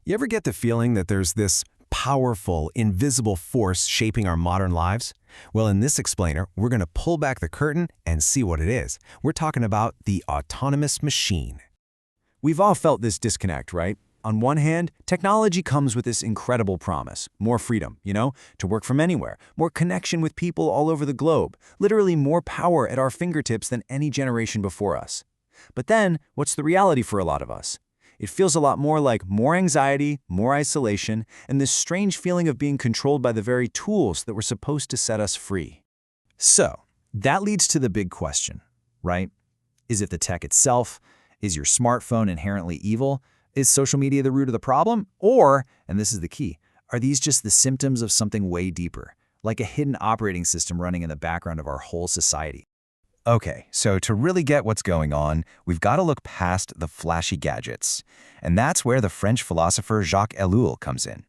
You ever get the feeling that there's this powerful, invisible force shaping our modern lives? Well, in this explainer, we're going to pull back the curtain and see what it is. We're talking about the autonomous machine. We've all felt this disconnect, right? On one hand, technology comes with this incredible promise. More freedom, to work from anywhere, more connection with people all over the globe, literally more power at our fingertips than any generation before us. But then, what's the reality for a lot of us? It feels a lot more like more anxiety, more isolation, and this strange feeling of being controlled by the very tools that were supposed to set us free. So, that leads to the big question, right? Is it the tech itself? Is your smartphone inherently evil? Is social media the root of the problem? Or, and this is the key, are these just the symptoms of something way deeper, like a hidden operating system running in the background of our whole society? Okay, so to really get what's going on, we've got to look past the flashy gadgets. And that's where the French philosopher Jacques Ellul comes in.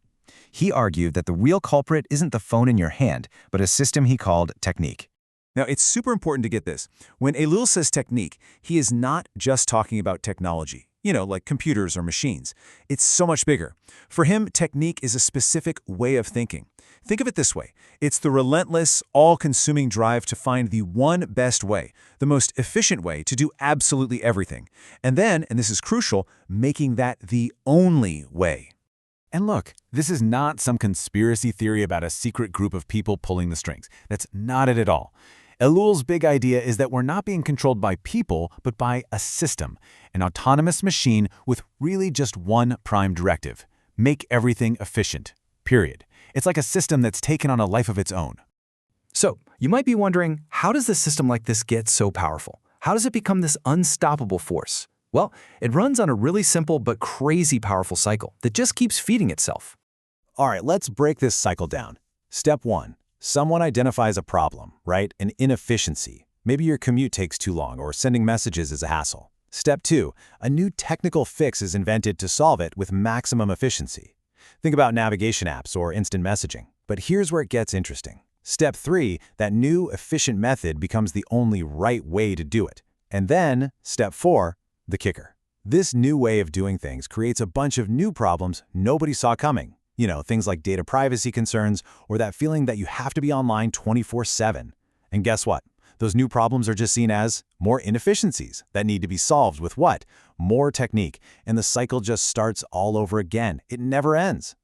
He argued that the real culprit isn't the phone in your hand, but a system he called technique. Now, it's super important to get this. When Ellul says technique, he is not just talking about technology, like computers or machines. It's so much bigger. For him, technique is a specific way of thinking. Think of it this way. It's the relentless, all-consuming drive to find the one best way, the most efficient way to do absolutely everything. And then, and this is crucial, making that the only way. And look, this is not some conspiracy theory about a secret group of people pulling the strings. That's not it at all. Ellul's big idea is that we're not being controlled by people, but by a system, an autonomous machine with really just one prime directive: make everything efficient, period. It's like a system that's taken on a life of its own. So, you might be wondering, how does a system like this get so powerful? How does it become this unstoppable force? Well, it runs on a really simple but crazy powerful cycle that just keeps feeding itself. All right, let's break this cycle down. Step 1. Someone identifies a problem, right? An inefficiency. Maybe your commute takes too long or sending messages is a hassle. Step 2. A new technical fix is invented to solve it with maximum efficiency. Think about navigation apps or instant messaging. But here's where it gets interesting. Step 3. That new efficient method becomes the only right way to do it. And then, step 4, the kicker. This new way of doing things creates a bunch of new problems nobody saw coming. Things like data privacy concerns or that feeling that you have to be online 24/7. And guess what? Those new problems are just seen as more inefficiencies that need to be solved with what? More technique. And the cycle just starts all over again. It never ends.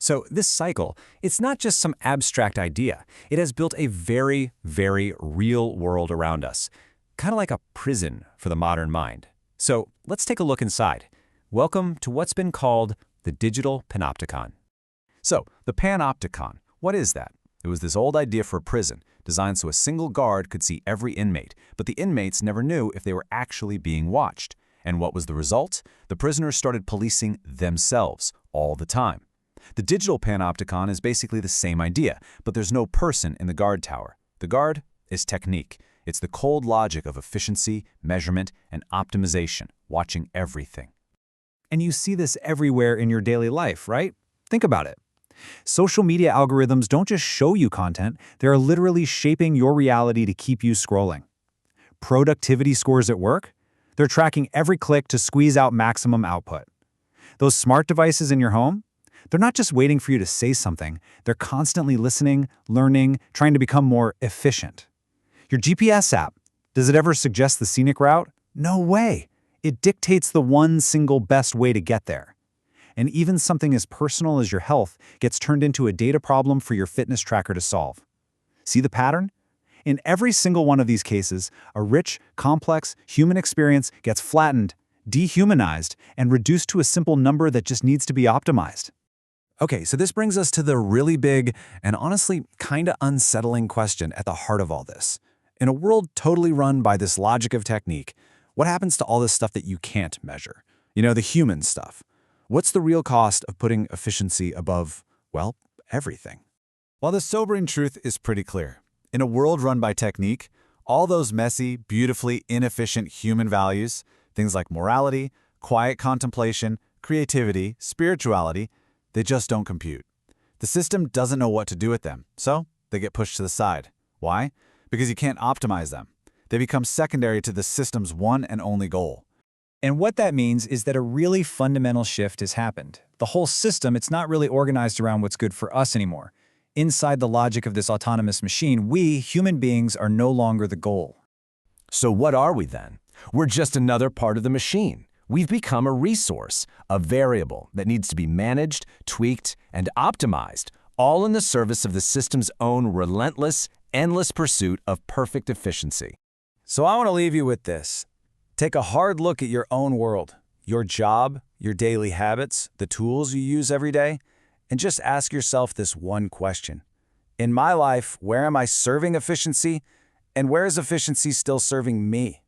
So this cycle, it's not just some abstract idea. It has built a very, very real world around us, kind of like a prison for the modern mind. So let's take a look inside. Welcome to what's been called the Digital Panopticon. So, the Panopticon, what is that? It was this old idea for a prison, designed so a single guard could see every inmate, but the inmates never knew if they were actually being watched. And what was the result? The prisoners started policing themselves all the time. The Digital Panopticon is basically the same idea, but there's no person in the guard tower. The guard is technique. It's the cold logic of efficiency, measurement, and optimization, watching everything. And you see this everywhere in your daily life, right? Think about it. Social media algorithms don't just show you content, they're literally shaping your reality to keep you scrolling. Productivity scores at work? They're tracking every click to squeeze out maximum output. Those smart devices in your home? They're not just waiting for you to say something, they're constantly listening, learning, trying to become more efficient. Your GPS app, does it ever suggest the scenic route? No way. It dictates the one single best way to get there. And even something as personal as your health gets turned into a data problem for your fitness tracker to solve. See the pattern? In every single one of these cases, a rich, complex human experience gets flattened, dehumanized, and reduced to a simple number that just needs to be optimized. Okay, so this brings us to the really big and honestly kinda unsettling question at the heart of all this. In a world totally run by this logic of technique, what happens to all this stuff that you can't measure? The human stuff. What's the real cost of putting efficiency above, well, everything? Well, the sobering truth is pretty clear. In a world run by technique, all those messy, beautifully inefficient human values, things like morality, quiet contemplation, creativity, spirituality, they just don't compute. The system doesn't know what to do with them, so they get pushed to the side. Why? Because you can't optimize them. They become secondary to the system's one and only goal: And what that means is that a really fundamental shift has happened. The whole system, it's not really organized around what's good for us anymore. Inside the logic of this autonomous machine, we, human beings, are no longer the goal. So what are we then? We're just another part of the machine. We've become a resource, a variable that needs to be managed, tweaked, and optimized, all in the service of the system's own relentless, endless pursuit of perfect efficiency. So I want to leave you with this. Take a hard look at your own world, your job, your daily habits, the tools you use every day, and just ask yourself this one question. In my life, where am I serving efficiency, and where is efficiency still serving me?